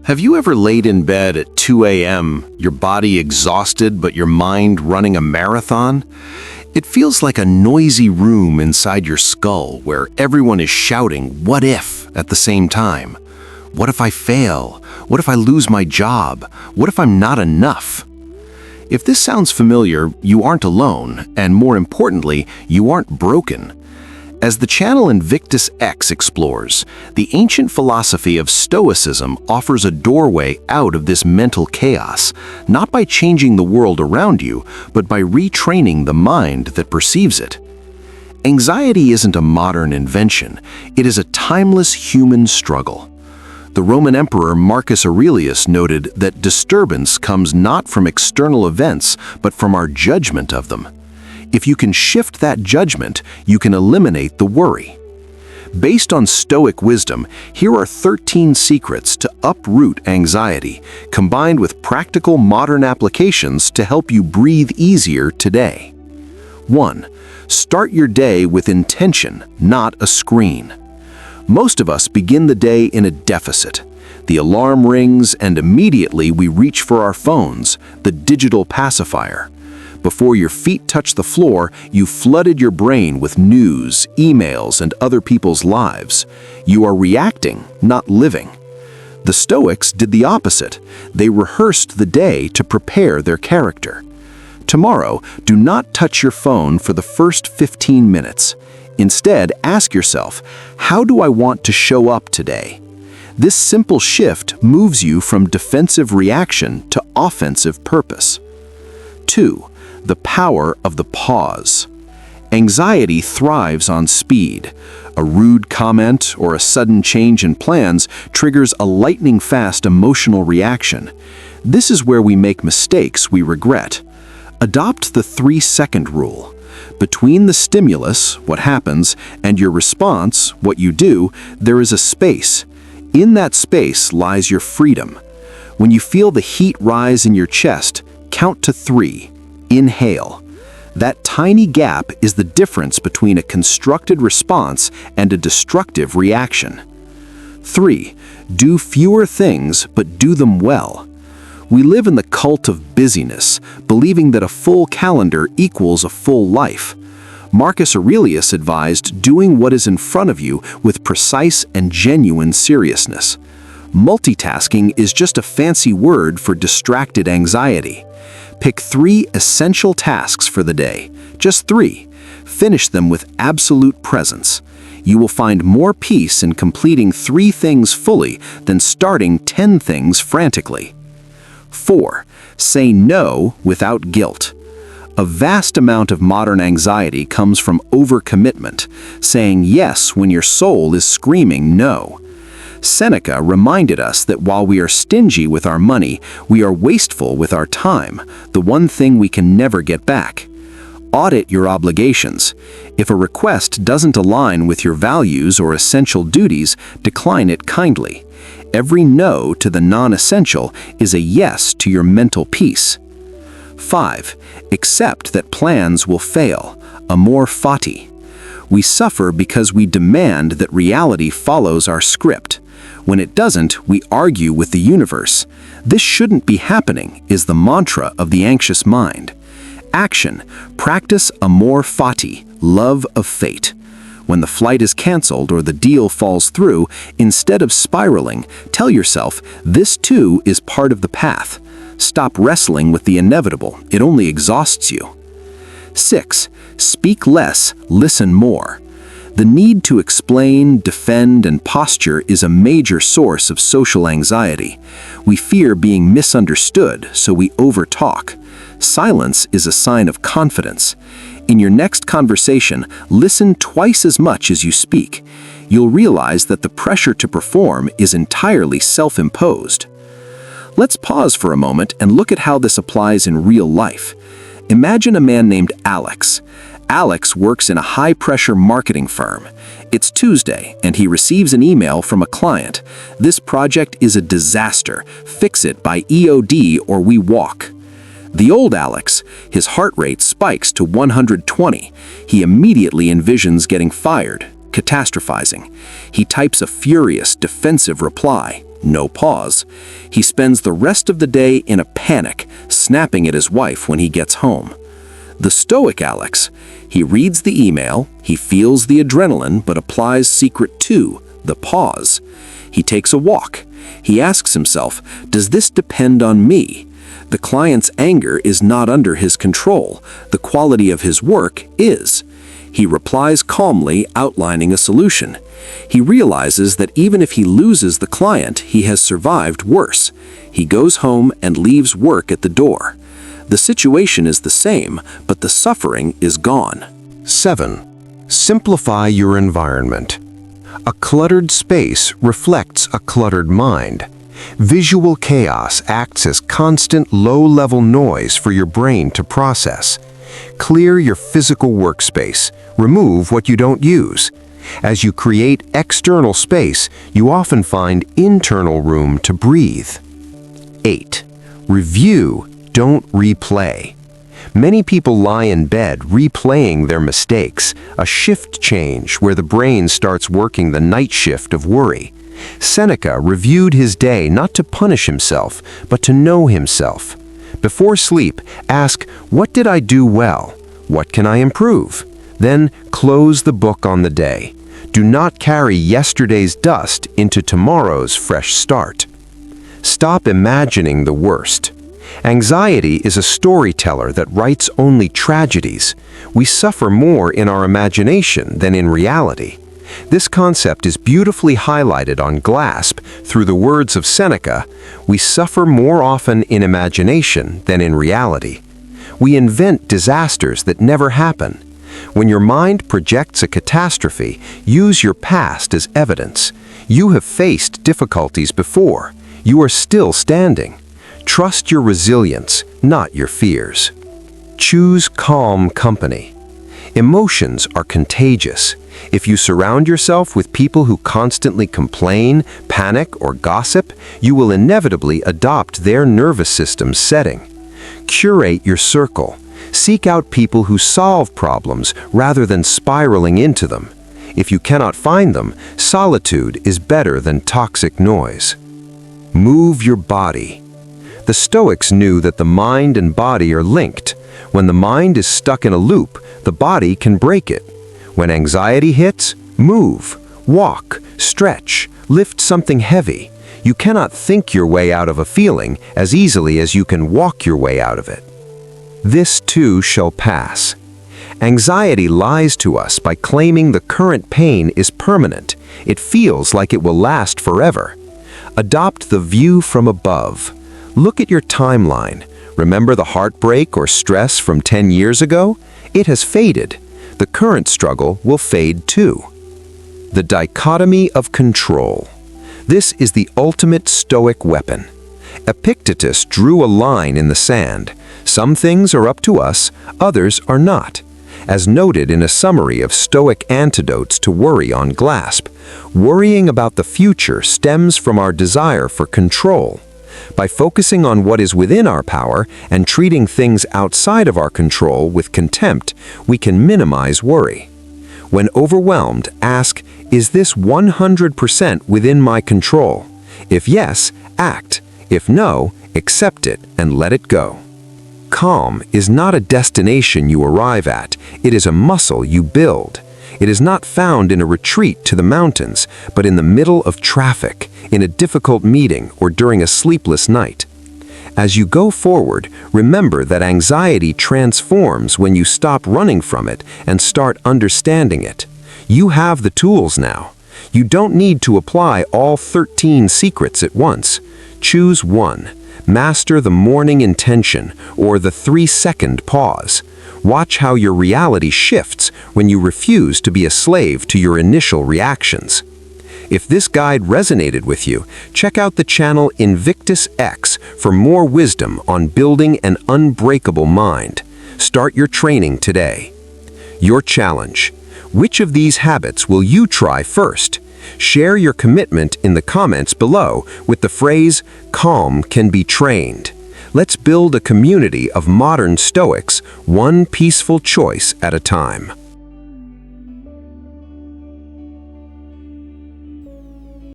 Have you ever laid in bed at 2 a.m., your body exhausted but your mind running a marathon? It feels like a noisy room inside your skull where everyone is shouting, "What if?" at the same time. What if I fail? What if I lose my job? What if I'm not enough? If this sounds familiar, you aren't alone, and more importantly, you aren't broken. As the channel INVICTUS X explores, the ancient philosophy of Stoicism offers a doorway out of this mental chaos, not by changing the world around you, but by retraining the mind that perceives it. Anxiety isn't a modern invention, it is a timeless human struggle. The Roman Emperor Marcus Aurelius noted that disturbance comes not from external events, but from our judgment of them. If you can shift that judgment, you can eliminate the worry. Based on Stoic wisdom, here are 13 secrets to uproot anxiety, combined with practical modern applications to help you breathe easier today. 1. Start your day with intention, not a screen. Most of us begin the day in a deficit. The alarm rings and immediately we reach for our phones, the digital pacifier. Before your feet touch the floor, you flooded your brain with news, emails, and other people's lives. You are reacting, not living. The Stoics did the opposite. They rehearsed the day to prepare their character. Tomorrow, do not touch your phone for the first 15 minutes. Instead, ask yourself, how do I want to show up today? This simple shift moves you from defensive reaction to offensive purpose. 2. The power of the pause. Anxiety thrives on speed. A rude comment or a sudden change in plans triggers a lightning-fast emotional reaction. This is where we make mistakes we regret. Adopt the 3-second rule. Between the stimulus, what happens, and your response, what you do, there is a space. In that space lies your freedom. When you feel the heat rise in your chest, count to 3. Inhale. That tiny gap is the difference between a constructed response and a destructive reaction. 3. Do fewer things, but do them well. We live in the cult of busyness, believing that a full calendar equals a full life. Marcus Aurelius advised doing what is in front of you with precise and genuine seriousness. Multitasking is just a fancy word for distracted anxiety. Pick 3 essential tasks for the day. Just 3. Finish them with absolute presence. You will find more peace in completing 3 things fully than starting 10 things frantically. 4. Say no without guilt. A vast amount of modern anxiety comes from overcommitment, saying yes when your soul is screaming no. Seneca reminded us that while we are stingy with our money, we are wasteful with our time, the one thing we can never get back. Audit your obligations. If a request doesn't align with your values or essential duties, decline it kindly. Every no to the non-essential is a yes to your mental peace. 5. Accept that plans will fail. Amor fati. We suffer because we demand that reality follows our script. When it doesn't, we argue with the universe. This shouldn't be happening is the mantra of the anxious mind. Action. Practice amor fati, love of fate. When the flight is canceled or the deal falls through, instead of spiraling, tell yourself, this too is part of the path. Stop wrestling with the inevitable. It only exhausts you. 6. Speak less, listen more. The need to explain, defend, and posture is a major source of social anxiety. We fear being misunderstood, so we overtalk. Silence is a sign of confidence. In your next conversation, listen twice as much as you speak. You'll realize that the pressure to perform is entirely self-imposed. Let's pause for a moment and look at how this applies in real life. Imagine a man named Alex. Alex works in a high-pressure marketing firm. It's Tuesday, and he receives an email from a client. This project is a disaster. Fix it by EOD or we walk. The old Alex, his heart rate spikes to 120. He immediately envisions getting fired. catastrophizing. He types a furious, defensive reply. No pause. He spends the rest of the day in a panic, snapping at his wife when he gets home. The Stoic Alex, he reads the email, he feels the adrenaline, but applies secret 2, the pause. He takes a walk. He asks himself, does this depend on me? The client's anger is not under his control. The quality of his work is. He replies calmly, outlining a solution. He realizes that even if he loses the client, he has survived worse. He goes home and leaves work at the door. The situation is the same, but the suffering is gone. 7. Simplify your environment. A cluttered space reflects a cluttered mind. Visual chaos acts as constant low-level noise for your brain to process. Clear your physical workspace. Remove what you don't use. As you create external space, you often find internal room to breathe. 8. Review, don't replay. Many people lie in bed replaying their mistakes, a shift change where the brain starts working the night shift of worry. Seneca reviewed his day not to punish himself, but to know himself. Before sleep, ask, what did I do well? What can I improve? Then close the book on the day. Do not carry yesterday's dust into tomorrow's fresh start. Stop imagining the worst. Anxiety is a storyteller that writes only tragedies. We suffer more in our imagination than in reality. This concept is beautifully highlighted on Glasp through the words of Seneca, we suffer more often in imagination than in reality. We invent disasters that never happen. When your mind projects a catastrophe, use your past as evidence. You have faced difficulties before. You are still standing. Trust your resilience, not your fears. Choose calm company. Emotions are contagious. If you surround yourself with people who constantly complain, panic, or gossip, you will inevitably adopt their nervous system's setting. Curate your circle. Seek out people who solve problems rather than spiraling into them. If you cannot find them, solitude is better than toxic noise. Move your body. The Stoics knew that the mind and body are linked. When the mind is stuck in a loop, the body can break it. When anxiety hits, move, walk, stretch, lift something heavy. You cannot think your way out of a feeling as easily as you can walk your way out of it. This too shall pass. Anxiety lies to us by claiming the current pain is permanent. It feels like it will last forever. Adopt the view from above. Look at your timeline. Remember the heartbreak or stress from 10 years ago? It has faded. The current struggle will fade too. The dichotomy of control. This is the ultimate Stoic weapon. Epictetus drew a line in the sand. Some things are up to us, others are not. As noted in a summary of Stoic antidotes to worry on Glasp, worrying about the future stems from our desire for control. By focusing on what is within our power and treating things outside of our control with contempt, we can minimize worry. When overwhelmed, ask, is this 100% within my control? If yes, act. If no, accept it and let it go. Calm is not a destination you arrive at, it is a muscle you build. It is not found in a retreat to the mountains, but in the middle of traffic, in a difficult meeting, or during a sleepless night. As you go forward, remember that anxiety transforms when you stop running from it and start understanding it. You have the tools now. You don't need to apply all 13 secrets at once. Choose one. Master the morning intention or the 3-second pause. Watch how your reality shifts when you refuse to be a slave to your initial reactions. If this guide resonated with you, check out the channel INVICTUS X for more wisdom on building an unbreakable mind. Start your training today. Your challenge. Which of these habits will you try first? Share your commitment in the comments below with the phrase, "Calm can be trained." Let's build a community of modern Stoics, one peaceful choice at a time.